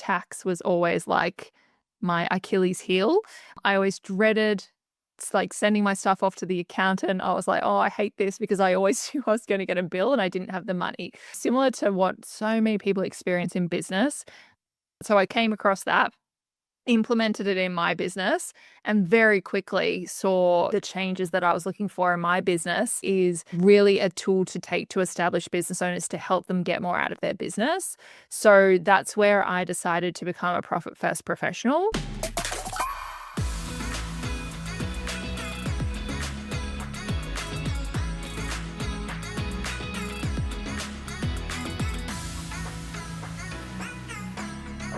tax was always like my Achilles heel. I always dreaded sending my stuff off to the accountant. I was like, oh, I hate this because I always knew I was going to get a bill and I didn't have the money. Similar to what so many people experience in business. So I came across that, implemented it in my business, and very quickly saw the changes that I was looking for in my business is really a tool to take to established business owners to help them get more out of their business. So that's where I decided to become a profit first professional.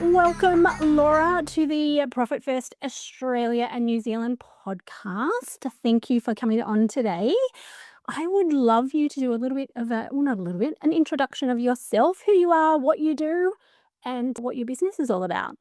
Welcome, Laura, to the Profit First Australia and New Zealand podcast. Thank you for coming on today. I would love you to do a little bit of an introduction of yourself, who you are, what you do, and what your business is all about.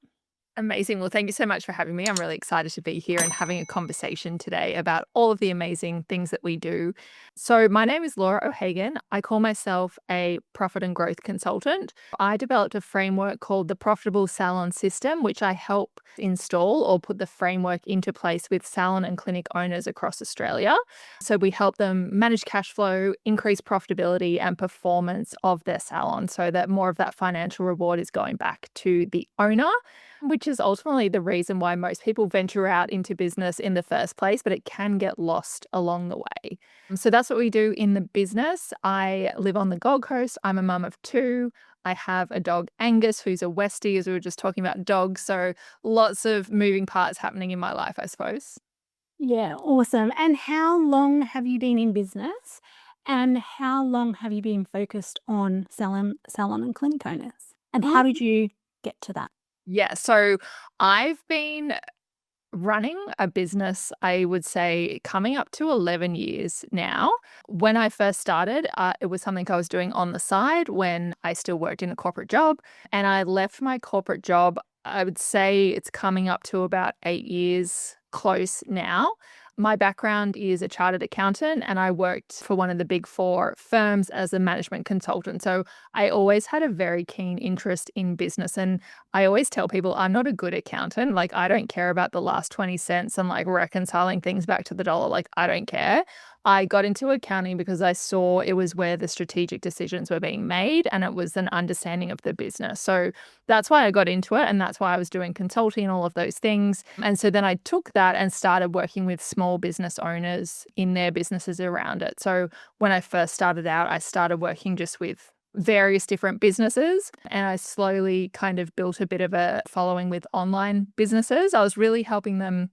Amazing. Well, thank you so much for having me. I'm really excited to be here and having a conversation today about all of the amazing things that we do. So my name is Laura O'Hagan. I call myself a profit and growth consultant. I developed a framework called the Profitable Salon System, which I help install or put the framework into place with salon and clinic owners across Australia. So we help them manage cash flow, increase profitability and performance of their salon so that more of that financial reward is going back to the owner, which is ultimately the reason why most people venture out into business in the first place, but it can get lost along the way. So that's what we do in the business. I live on the Gold Coast. I'm a mum of two. I have a dog, Angus, who's a Westie, as we were just talking about dogs. So lots of moving parts happening in my life, I suppose. Yeah, awesome. And how long have you been in business? And how long have you been focused on salon and clinic owners? And how did you get to that? Yeah, so I've been running a business, I would say, coming up to 11 years now. When I first started, it was something I was doing on the side when I still worked in a corporate job. And I left my corporate job, I would say it's coming up to about 8 years close now. My background is a chartered accountant and I worked for one of the big four firms as a management consultant. So I always had a very keen interest in business. And I always tell people I'm not a good accountant. Like, I don't care about the last 20 cents and like reconciling things back to the dollar. Like, I don't care. I got into accounting because I saw it was where the strategic decisions were being made and it was an understanding of the business. So that's why I got into it. And that's why I was doing consulting and all of those things. And so then I took that and started working with small business owners in their businesses around it. So when I first started out, I started working just with various different businesses and I slowly kind of built a bit of a following with online businesses. I was really helping them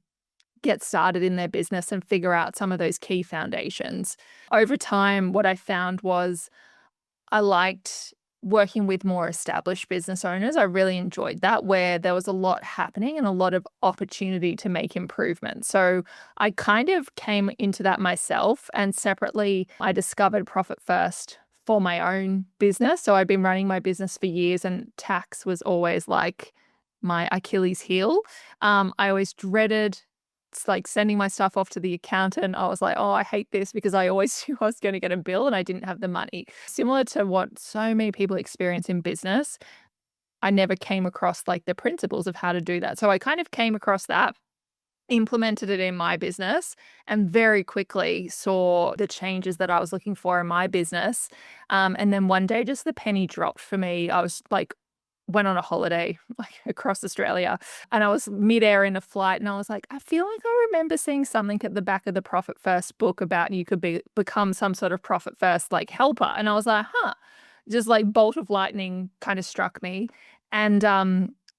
get started in their business and figure out some of those key foundations. Over time, what I found was I liked working with more established business owners. I really enjoyed that, where there was a lot happening and a lot of opportunity to make improvements. So I kind of came into that myself, and separately, I discovered Profit First for my own business. So I'd been running my business for years and tax was always like my Achilles heel. I always dreaded sending my stuff off to the accountant. I was like, oh, I hate this because I always knew I was going to get a bill and I didn't have the money. Similar to what so many people experience in business, I never came across like the principles of how to do that. So I kind of came across that, implemented it in my business, and very quickly saw the changes that I was looking for in my business. And then one day just the penny dropped for me. I was like, went on a holiday like across Australia and I was midair in a flight and I was like, I feel like I remember seeing something at the back of the Profit First book about you could become some sort of Profit First like helper. And I was like, just like bolt of lightning kind of struck me. And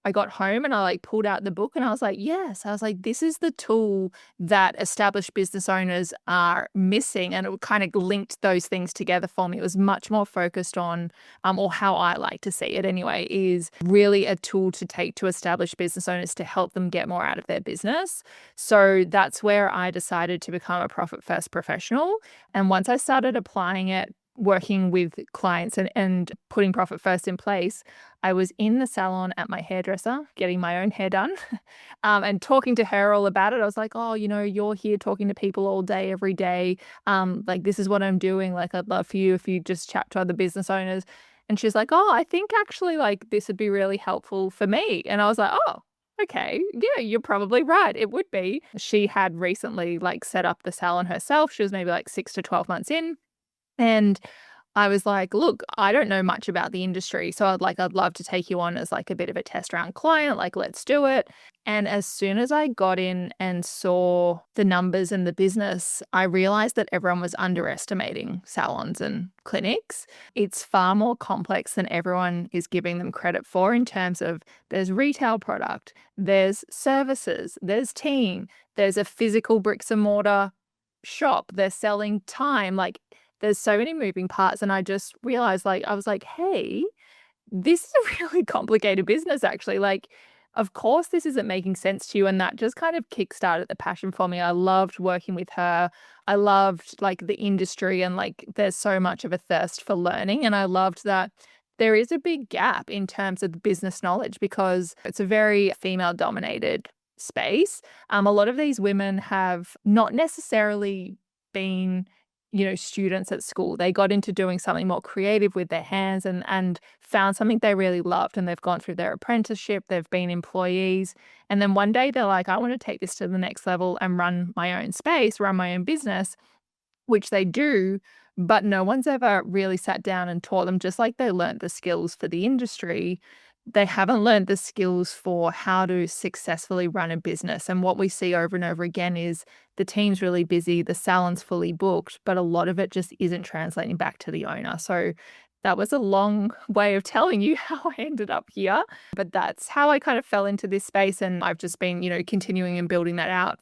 I got home and I like pulled out the book and I was like, yes, I was like, this is the tool that established business owners are missing. And it kind of linked those things together for me. It was much more focused on, or how I like to see it anyway, is really a tool to take to established business owners to help them get more out of their business. So that's where I decided to become a Profit First professional. And once I started applying it, working with clients and putting Profit First in place, I was in the salon at my hairdresser, getting my own hair done, and talking to her all about it. I was like, oh, you're here talking to people all day, every day. Like, this is what I'm doing. Like, I'd love for you if you just chat to other business owners. And she's like, oh, I think actually like this would be really helpful for me. And I was like, oh, okay, yeah, you're probably right. It would be. She had recently like set up the salon herself. She was maybe like 6 to 12 months in. And I was like, look, I don't know much about the industry. So I'd love to take you on as like a bit of a test round client. Like, let's do it. And as soon as I got in and saw the numbers and the business, I realized that everyone was underestimating salons and clinics. It's far more complex than everyone is giving them credit for in terms of there's retail product, there's services, there's team, there's a physical bricks and mortar shop, they're selling time. Like, there's so many moving parts, and I just realized, like, I was like, "Hey, this is a really complicated business, actually." Like, of course, this isn't making sense to you, and that just kind of kickstarted the passion for me. I loved working with her. I loved, like, the industry and, like, there's so much of a thirst for learning, and I loved that there is a big gap in terms of the business knowledge because it's a very female-dominated space. A lot of these women have not necessarily been students at school. They got into doing something more creative with their hands and found something they really loved, and they've gone through their apprenticeship, they've been employees, and then one day they're like, I want to take this to the next level and run my own space, run my own business, which they do, but no one's ever really sat down and taught them. Just like they learnt the skills for the industry, they haven't learned the skills for how to successfully run a business. And what we see over and over again is the team's really busy, the salon's fully booked, but a lot of it just isn't translating back to the owner. So that was a long way of telling you how I ended up here, but that's how I kind of fell into this space. And I've just been, continuing and building that out,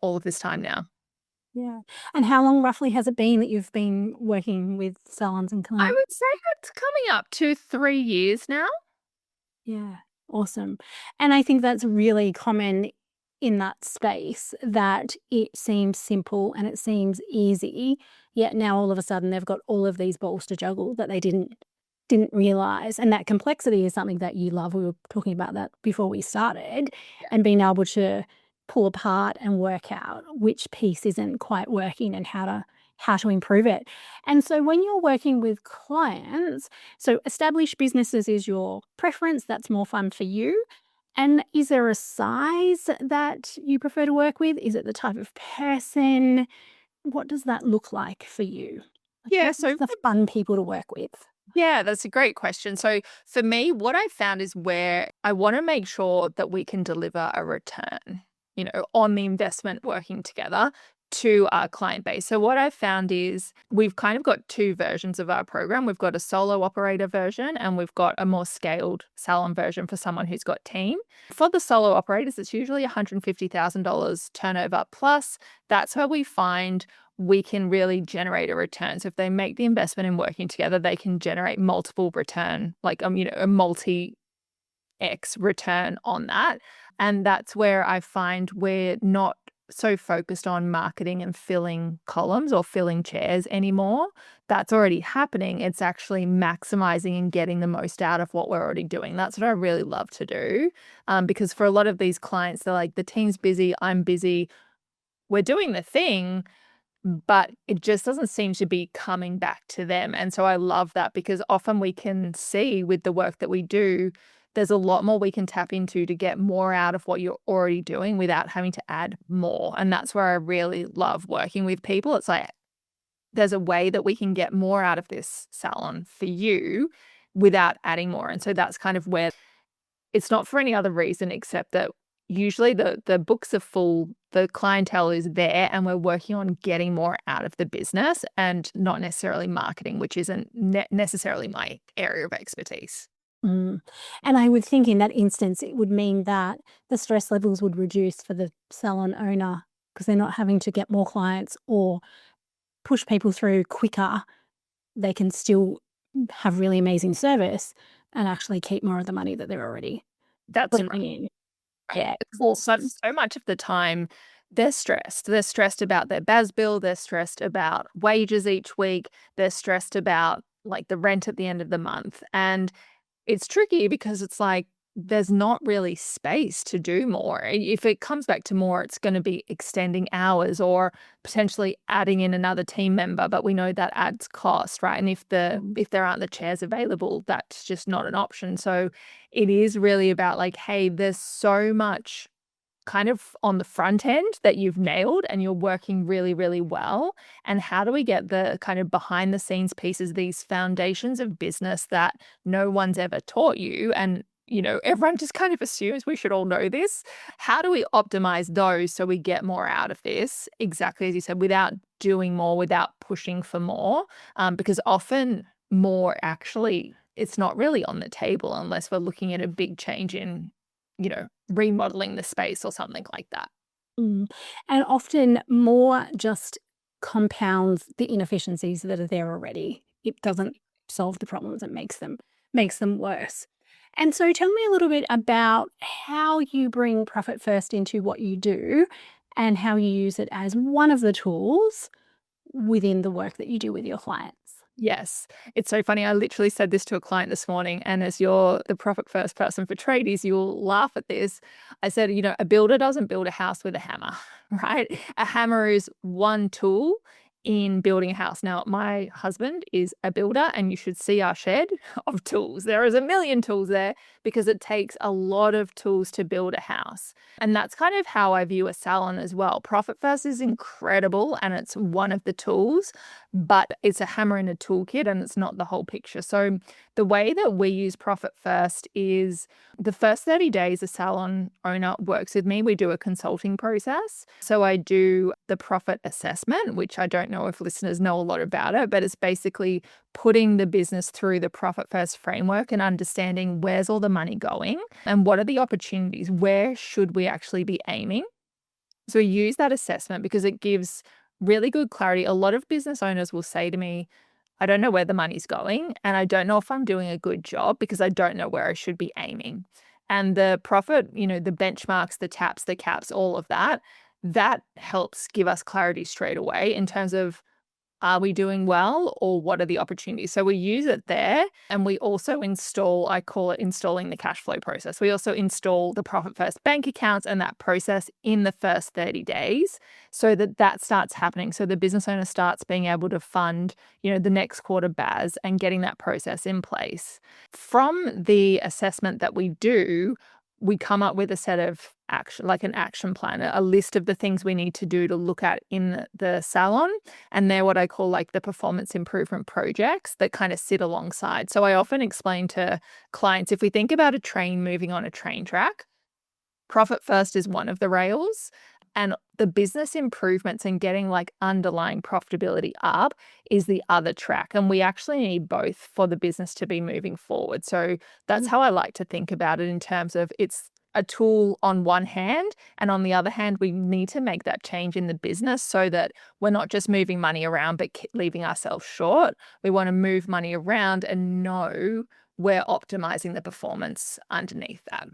all of this time now. Yeah. And how long roughly has it been that you've been working with salons and I clinics? would say it's coming up to 3 years now. Yeah, awesome. And I think that's really common in that space, that it seems simple and it seems easy, yet now all of a sudden they've got all of these balls to juggle that they didn't realize. And that complexity is something that you love. We were talking about that before we started, and being able to pull apart and work out which piece isn't quite working and how to improve it. And so when you're working with clients, so established businesses is your preference, that's more fun for you. And is there a size that you prefer to work with? Is it the type of person? What does that look like for you? Like, Yeah, what's so the fun people to work with? yeah, that's a great question. So for me, what I found is where I want to make sure that we can deliver a return, on the investment working together to our client base. So what I've found is we've kind of got two versions of our program. We've got a solo operator version and we've got a more scaled salon version for someone who's got team. For the solo operators, it's usually $150,000 turnover plus. That's where we find we can really generate a return. So if they make the investment in working together, they can generate multiple return, like a multi X return on that. And that's where I find we're not so focused on marketing and filling columns or filling chairs anymore. That's already happening. It's actually maximizing and getting the most out of what we're already doing. That's what I really love to do. Because for a lot of these clients, they're like, the team's busy, I'm busy, we're doing the thing, but it just doesn't seem to be coming back to them. And so I love that because often we can see with the work that we do, there's a lot more we can tap into to get more out of what you're already doing without having to add more. And that's where I really love working with people. It's like there's a way that we can get more out of this salon for you without adding more. And so that's kind of where it's not for any other reason except that usually the books are full, the clientele is there, and we're working on getting more out of the business and not necessarily marketing, which isn't necessarily my area of expertise. Mm. And I would think in that instance, it would mean that the stress levels would reduce for the salon owner because they're not having to get more clients or push people through quicker. They can still have really amazing service and actually keep more of the money that they're already That's putting in. right. Yeah, So much of the time, they're stressed. They're stressed about their BAS bill. They're stressed about wages each week. They're stressed about like the rent at the end of the month. And it's tricky because it's like there's not really space to do more. If it comes back to more, it's going to be extending hours or potentially adding in another team member, but we know that adds cost, right? And if there aren't the chairs available, that's just not an option. So it is really about like, hey, there's so much kind of on the front end that you've nailed and you're working really, really well. And how do we get the kind of behind the scenes pieces, these foundations of business that no one's ever taught you? And, everyone just kind of assumes we should all know this. How do we optimize those so we get more out of this? Exactly as you said, without doing more, without pushing for more. Because often more actually, it's not really on the table unless we're looking at a big change in remodeling the space or something like that. Mm. And often more just compounds the inefficiencies that are there already. It doesn't solve the problems, it makes them worse. And so tell me a little bit about how you bring profit first into what you do and how you use it as one of the tools within the work that you do with your clients. Yes. It's so funny. I literally said this to a client this morning, and as you're the profit first person for tradies, you'll laugh at this. I said, a builder doesn't build a house with a hammer, right? A hammer is one tool in building a house. Now, my husband is a builder, and you should see our shed of tools. There is a million tools there because it takes a lot of tools to build a house. And that's kind of how I view a salon as well. Profit first is incredible, and it's one of the tools, but it's a hammer in a toolkit and it's not the whole picture. So the way that we use profit first is the first 30 days a salon owner works with me, we do a consulting process. So I do the profit assessment, which I don't know if listeners know a lot about it, but it's basically putting the business through the profit first framework and understanding where's all the money going and what are the opportunities, where should we actually be aiming. So we use that assessment because it gives really good clarity. A lot of business owners will say to me, I don't know where the money's going, and I don't know if I'm doing a good job because I don't know where I should be aiming. And the profit, the benchmarks, the taps, the caps, all of that, that helps give us clarity straight away in terms of, are we doing well or what are the opportunities? So we use it there, and we also install, I call it installing the cash flow process. We also install the profit first bank accounts and that process in the first 30 days so that that starts happening. So the business owner starts being able to fund, the next quarter BAS and getting that process in place. From the assessment that we do, we come up with a set of action, like an action plan, a list of the things we need to do to look at in the salon. And they're what I call like the performance improvement projects that kind of sit alongside. So I often explain to clients, if we think about a train moving on a train track, profit first is one of the rails. And the business improvements and getting like underlying profitability up is the other track. And we actually need both for the business to be moving forward. So that's how I like to think about it in terms of it's a tool on one hand, and on the other hand, we need to make that change in the business so that we're not just moving money around but leaving ourselves short. We want to move money around and know we're optimizing the performance underneath that.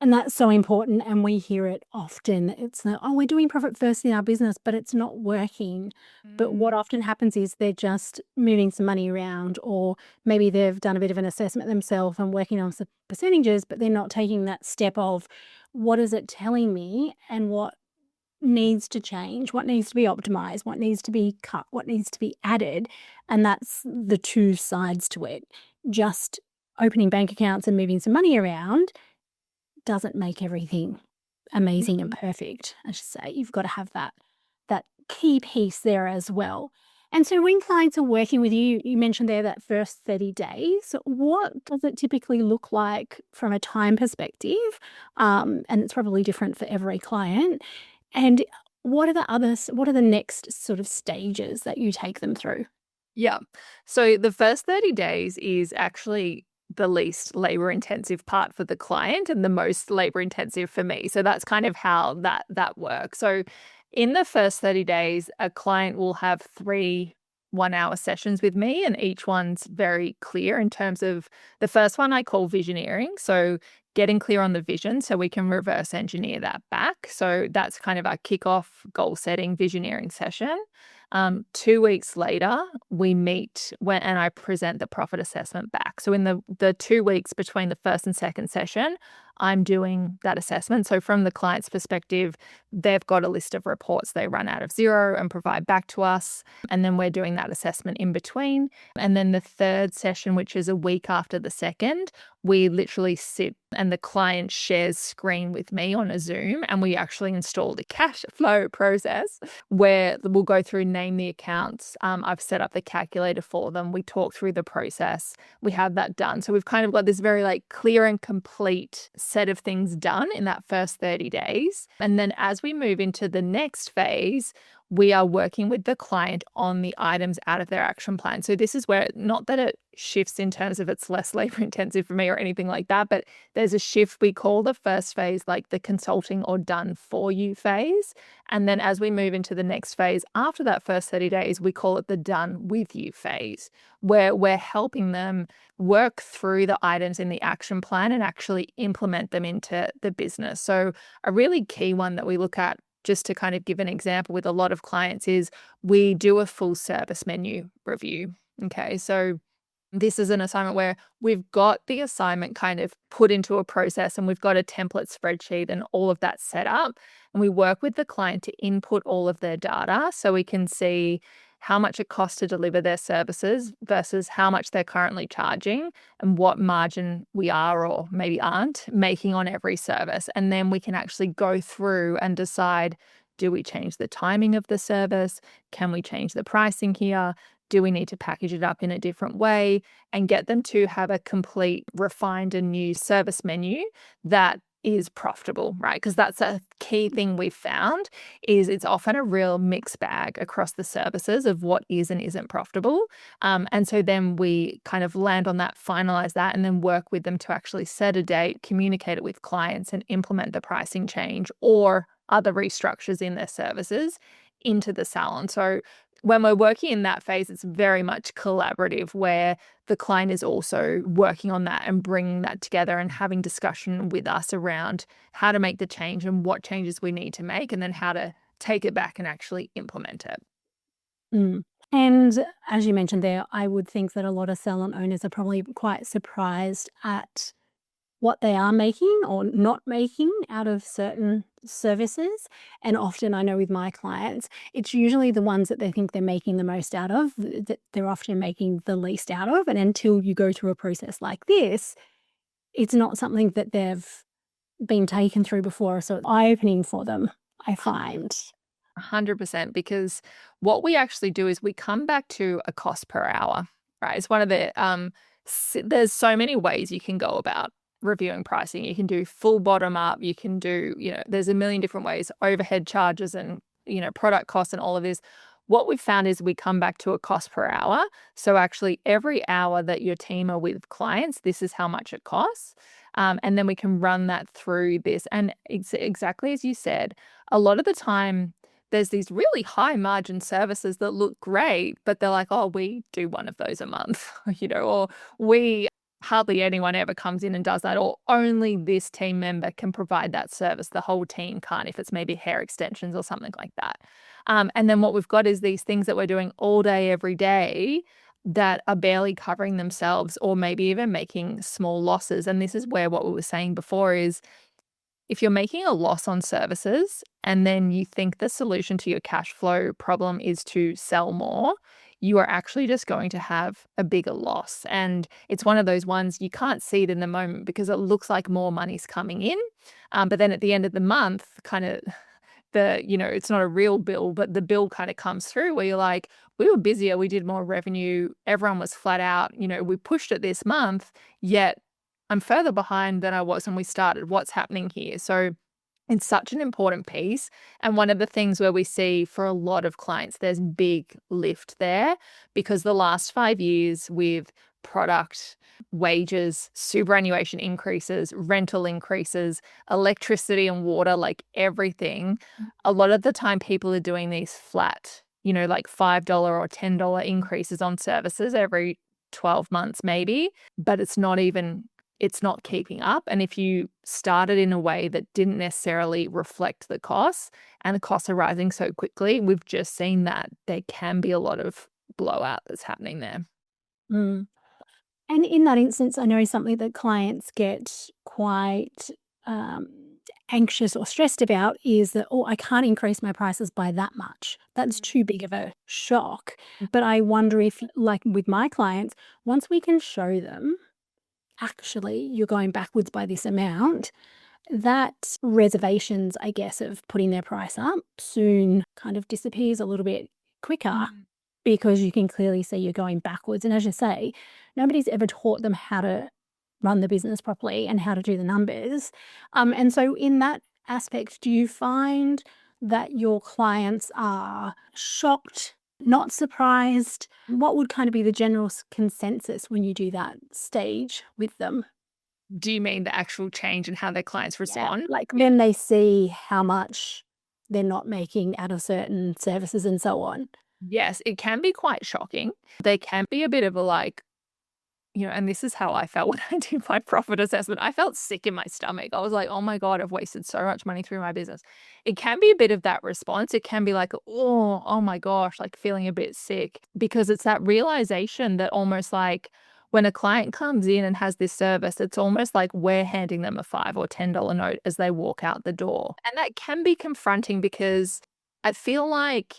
And that's so important, and we hear it often. It's that, "Oh, we're doing profit first in our business, but it's not working." But what often happens is they're just moving some money around, or maybe they've done a bit of an assessment themselves and working on some percentages, but they're not taking that step of, "What is it telling me, and what needs to change? What needs to be optimized? What needs to be cut? What needs to be added?" And that's the two sides to it. Just opening bank accounts and moving some money around doesn't make everything amazing and perfect. I should say you've got to have that key piece there as well. And so when clients are working with you, you mentioned there that first 30 days. What does it typically look like from a time perspective? And it's probably different for every client. And what are the next sort of stages that you take them through? Yeah. So the first 30 days is actually the least labor intensive part for the client and the most labor intensive for me. So that's kind of how that works. So in the first 30 days, a client will have 3 1-hour sessions with me, and each one's very clear in terms of the first one I call visioneering. So getting clear on the vision so we can reverse engineer that back. So that's kind of our kickoff goal setting visioneering session. 2 weeks later, we meet and I present the profit assessment back. So in the 2 weeks between the first and second session, I'm doing that assessment. So from the client's perspective, they've got a list of reports they run out of Xero and provide back to us. And then we're doing that assessment in between. And then the third session, which is a week after the second, we literally sit and the client shares screen with me on a Zoom, and we actually install the cash flow process where we'll go through, name the accounts. I've set up the calculator for them. We talk through the process. We have that done. So we've kind of got this very clear and complete set of things done in that first 30 days. And then as we move into the next phase, we are working with the client on the items out of their action plan. So this is where, not that it shifts in terms of it's less labor intensive for me or anything like that, but there's a shift. We call the first phase the consulting or done for you phase. And then as we move into the next phase after that first 30 days, we call it the done with you phase, where we're helping them work through the items in the action plan and actually implement them into the business. So a really key one that we look at, just to kind of give an example with a lot of clients, is we do a full service menu review. Okay, so this is an assignment where we've got the assignment kind of put into a process and we've got a template spreadsheet and all of that set up. And we work with the client to input all of their data so we can see how much it costs to deliver their services versus how much they're currently charging and what margin we are or maybe aren't making on every service. And then we can actually go through and decide, do we change the timing of the service? Can we change the pricing here? Do we need to package it up in a different way and get them to have a complete, refined and new service menu that is profitable, right? Because that's a key thing we've found, is it's often a real mixed bag across the services of what is and isn't profitable. And so then we kind of land on that, finalize that, and then work with them to actually set a date, communicate it with clients and implement the pricing change or other restructures in their services into the salon. So when we're working in that phase, it's very much collaborative, where the client is also working on that and bringing that together and having discussion with us around how to make the change and what changes we need to make, and then how to take it back and actually implement it. Mm. And as you mentioned there, I would think that a lot of salon owners are probably quite surprised at what they are making or not making out of certain services. And often I know with my clients, it's usually the ones that they think they're making the most out of that they're often making the least out of. And until you go through a process like this, it's not something that they've been taken through before. So it's eye-opening for them, I find. 100%, because what we actually do is we come back to a cost per hour, right? It's one of the, there's so many ways you can go about reviewing pricing. You can do full bottom up, you can do, there's a million different ways, overhead charges and, product costs and all of this. What we've found is we come back to a cost per hour. So actually every hour that your team are with clients, this is how much it costs. And then we can run that through this. And it's exactly as you said, a lot of the time, there's these really high margin services that look great, but they're like, oh, we do one of those a month, or we hardly anyone ever comes in and does that, or only this team member can provide that service. The whole team can't, if it's maybe hair extensions or something like that. And then what we've got is these things that we're doing all day, every day that are barely covering themselves or maybe even making small losses. And this is where what we were saying before is, if you're making a loss on services and then you think the solution to your cash flow problem is to sell more, you are actually just going to have a bigger loss. And it's one of those ones you can't see it in the moment because it looks like more money's coming in. But then at the end of the month, kind of it's not a real bill, but the bill kind of comes through where you're like, we were busier, we did more revenue, everyone was flat out, we pushed it this month, yet I'm further behind than I was when we started. What's happening here? So it's such an important piece. And one of the things where we see for a lot of clients, there's big lift there because the last 5 years with product, wages, superannuation increases, rental increases, electricity and water, everything, a lot of the time people are doing these flat, $5 or $10 increases on services every 12 months maybe, but it's it's not keeping up. And if you started in a way that didn't necessarily reflect the costs, and the costs are rising so quickly, we've just seen that there can be a lot of blowout that's happening there. Mm. And in that instance, I know something that clients get quite um, anxious or stressed about is that, oh, I can't increase my prices by that much. That's too big of a shock. But I wonder if, like with my clients, once we can show them, actually, you're going backwards by this amount, that reservations, I guess, of putting their price up soon kind of disappears a little bit quicker Mm. because you can clearly see you're going backwards. And as you say, nobody's ever taught them how to run the business properly and how to do the numbers. And so, in that aspect, do you find that your clients are shocked, not surprised? What would kind of be the general consensus when you do that stage with them? Do you mean the actual change in how their clients Yeah, respond? like when they see how much they're not making out of certain services and so on. Yes, it can be quite shocking. There can be a bit of a like, and this is how I felt when I did my profit assessment. I felt sick in my stomach. I was like, oh my God, I've wasted so much money through my business. It can be a bit of that response. It can be like, oh my gosh, like feeling a bit sick because it's that realization that almost like when a client comes in and has this service, it's almost like we're handing them a $5 or $10 note as they walk out the door. And that can be confronting because I feel like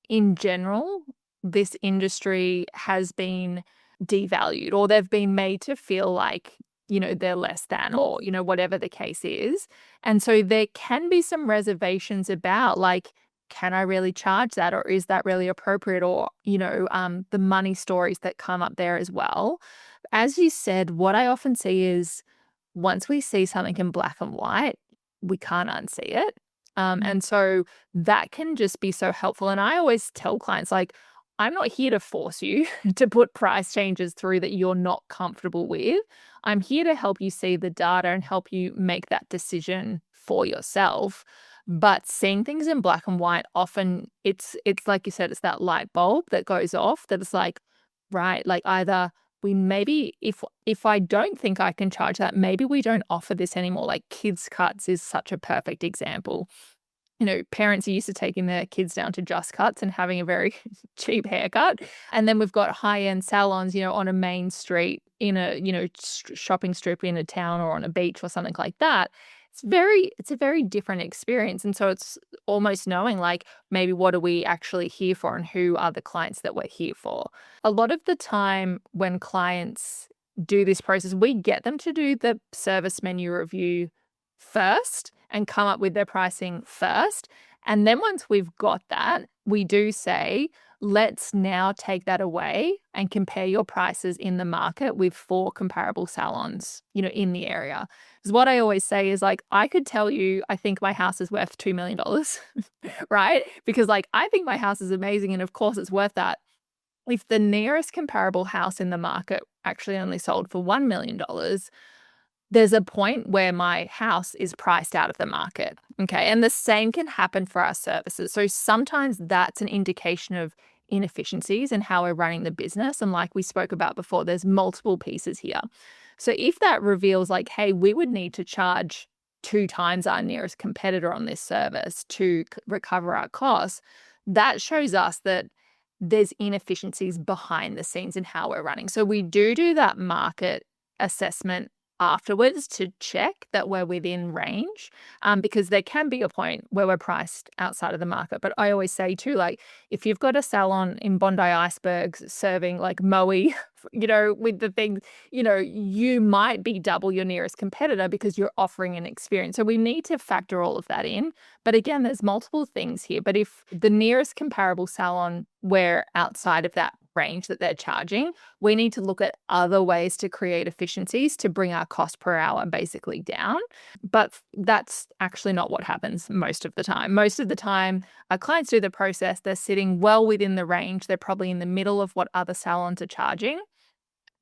in general, this industry has been devalued or they've been made to feel like, they're less than or, whatever the case is. And so there can be some reservations about like, can I really charge that or is that really appropriate or, the money stories that come up there as well. As you said, what I often see is once we see something in black and white, we can't unsee it. And so that can just be so helpful. And I always tell clients, like, I'm not here to force you to put price changes through that you're not comfortable with. I'm here to help you see the data and help you make that decision for yourself. But seeing things in black and white, often it's like you said, it's that light bulb that goes off that it's like, right, like either we maybe if I don't think I can charge that, maybe we don't offer this anymore. Like kids cuts is such a perfect example. Parents are used to taking their kids down to Just Cuts and having a very cheap haircut. And then we've got high-end salons, on a main street in a, shopping strip in a town or on a beach or something like that. It's a very different experience. And so it's almost knowing like maybe what are we actually here for and who are the clients that we're here for. A lot of the time when clients do this process, we get them to do the service menu review first and come up with their pricing first. And then once we've got that, we do say, let's now take that away and compare your prices in the market with 4 comparable salons, in the area. Because what I always say is like, I could tell you, I think my house is worth $2 million, right? Because like, I think my house is amazing. And of course it's worth that. If the nearest comparable house in the market actually only sold for $1 million, there's a point where my house is priced out of the market. Okay. And the same can happen for our services. So sometimes that's an indication of inefficiencies in how we're running the business. And like we spoke about before, there's multiple pieces here. So if that reveals like, hey, we would need to charge 2 times our nearest competitor on this service to recover our costs, that shows us that there's inefficiencies behind the scenes in how we're running. So we do that market assessment afterwards to check that we're within range, because there can be a point where we're priced outside of the market. But I always say too, like if you've got a salon in Bondi Icebergs serving like Moe, with the things, you might be double your nearest competitor because you're offering an experience. So we need to factor all of that in. But again, there's multiple things here. But if the nearest comparable salon, we're outside of that range that they're charging, we need to look at other ways to create efficiencies to bring our cost per hour basically down. But that's actually not what happens most of the time. Most of the time, our clients do the process, they're sitting well within the range, they're probably in the middle of what other salons are charging.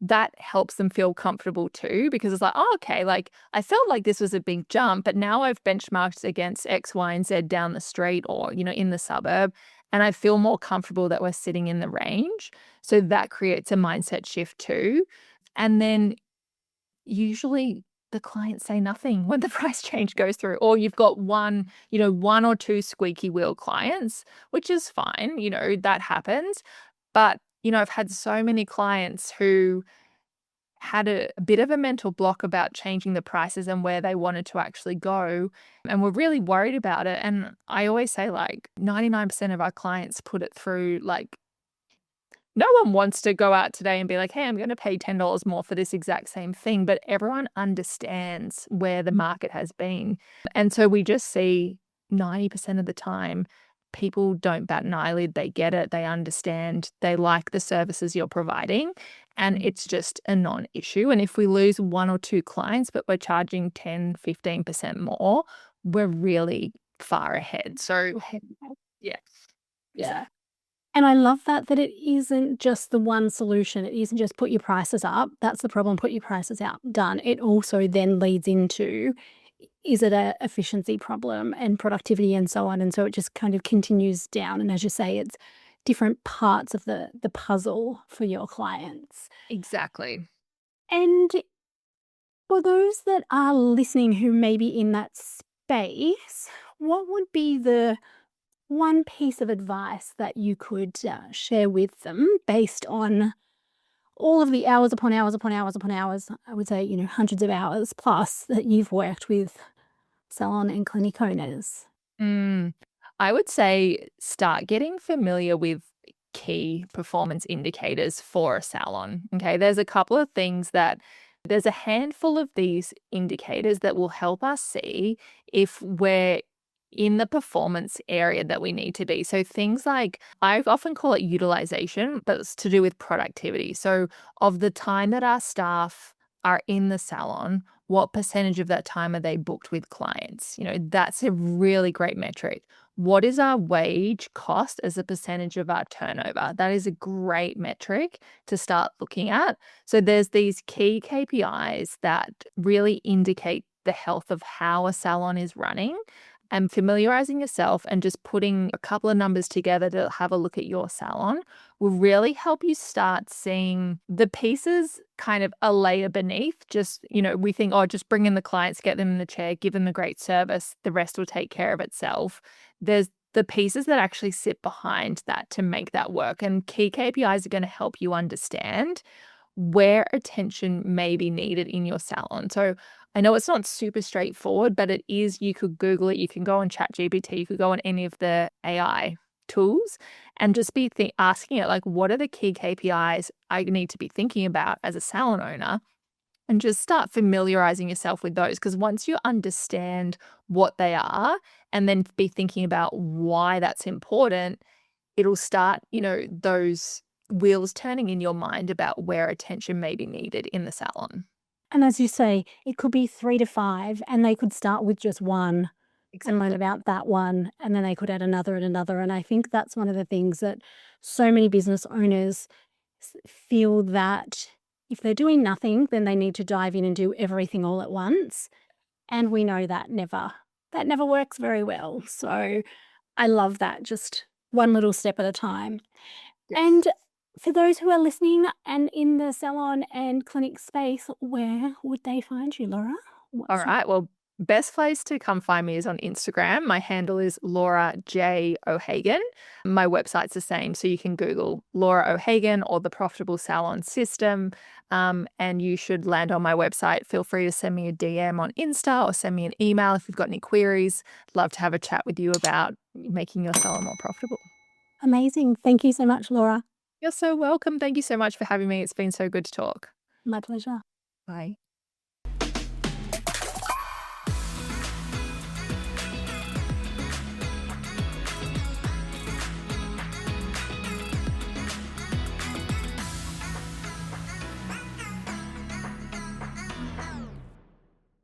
That helps them feel comfortable too, because it's like, oh, okay, like I felt like this was a big jump, but now I've benchmarked against X, Y, and Z down the street or, in the suburb, and I feel more comfortable that we're sitting in the range. So that creates a mindset shift too. And then usually the clients say nothing when the price change goes through, or you've got one or two squeaky wheel clients, which is fine, that happens. But, I've had so many clients who had a bit of a mental block about changing the prices and where they wanted to actually go and were really worried about it. And I always say, like, 99% of our clients put it through. Like, no one wants to go out today and be like, "Hey, I'm gonna pay $10 more for this exact same thing," but everyone understands where the market has been. And so we just see 90% of the time, people don't bat an eyelid, they get it, they understand, they like the services you're providing, and it's just a non-issue. And if we lose 1 or 2 clients, but we're charging 10, 15% more, we're really far ahead. So, yeah. Yeah. And I love that it isn't just the one solution. It isn't just put your prices up. That's the problem. Put your prices out. Done. It also then leads into, is it a efficiency problem and productivity and so on? And so it just kind of continues down. And as you say, it's different parts of the puzzle for your clients. Exactly. And for those that are listening who may be in that space, what would be the one piece of advice that you could share with them based on all of the hours upon hours upon hours upon hours, I would say, hundreds of hours plus that you've worked with salon and clinic owners? Mm, I would say start getting familiar with key performance indicators for a salon. Okay. There's a handful of these indicators that will help us see if we're in the performance area that we need to be. So things like, I often call it utilization, but it's to do with productivity. So of the time that our staff are in the salon, what percentage of that time are they booked with clients? That's a really great metric. What is our wage cost as a percentage of our turnover? That is a great metric to start looking at. So there's these key KPIs that really indicate the health of how a salon is running, and familiarizing yourself and just putting a couple of numbers together to have a look at your salon will really help you start seeing the pieces kind of a layer beneath. Just, we think, oh, just bring in the clients, get them in the chair, give them a great service, the rest will take care of itself. There's the pieces that actually sit behind that to make that work. And key KPIs are going to help you understand where attention may be needed in your salon. So I know it's not super straightforward, but it is. You could Google it, you can go on ChatGPT, you could go on any of the AI tools and just be asking it, like, what are the key KPIs I need to be thinking about as a salon owner? And just start familiarizing yourself with those, because once you understand what they are and then be thinking about why that's important, it'll start, those wheels turning in your mind about where attention may be needed in the salon. And as you say, it could be 3 to 5, and they could start with just one and learn Exactly. about that one, and then they could add another and another. And I think that's one of the things that so many business owners feel, that if they're doing nothing, then they need to dive in and do everything all at once. And we know that never works very well. So I love that, just one little step at a time. Yes. And for those who are listening and in the salon and clinic space, where would they find you, Laura? All What's your right. Well, best place to come find me is on Instagram. My handle is Laura J. O'Hagan. My website's the same. So you can Google Laura O'Hagan or the Profitable Salon System. And you should land on my website. Feel free to send me a DM on Insta or send me an email if you've got any queries. Love to have a chat with you about making your salon more profitable. Amazing. Thank you so much, Laura. You're so welcome. Thank you so much for having me. It's been so good to talk. My pleasure. Bye.